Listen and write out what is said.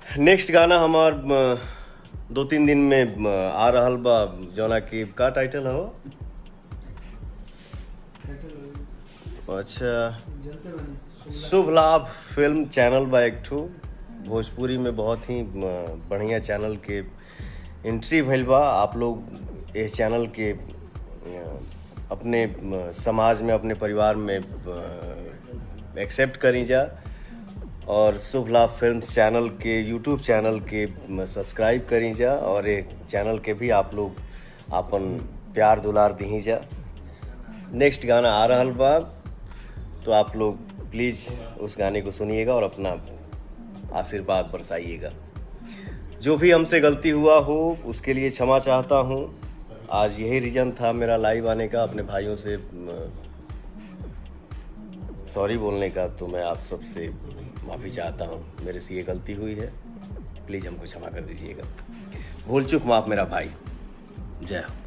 Next गाना हमार 2-3 दिन में आ रहल बा, जौना की का टाइटल हो? अच्छा, शुभ लाभ फिल्म चैनल बा एक ठो भोजपुरी में, बहुत ही बढ़िया चैनल के एंट्री भइल बा। आप लोग इस चैनल के अपने समाज में, अपने परिवार में एक्सेप्ट करी जा, और शुभ लाभ फिल्म चैनल के यूट्यूब चैनल के सब्सक्राइब करी जा, और एक चैनल के भी आप लोग अपन प्यार दुलार दी जा। नेक्स्ट गाना आ रहल बा, तो आप लोग प्लीज़ उस गाने को सुनिएगा और अपना आशीर्वाद बरसाइएगा। जो भी हमसे गलती हुआ हो उसके लिए क्षमा चाहता हूँ। आज यही रीज़न था मेरा लाइव आने का, अपने भाइयों से सॉरी बोलने का। तो मैं आप सबसे माफ़ी चाहता हूँ, मेरे से ये गलती हुई है, प्लीज़ हमको क्षमा कर दीजिएगा। भूल चूक माफ़ मेरा भाई। जय हो।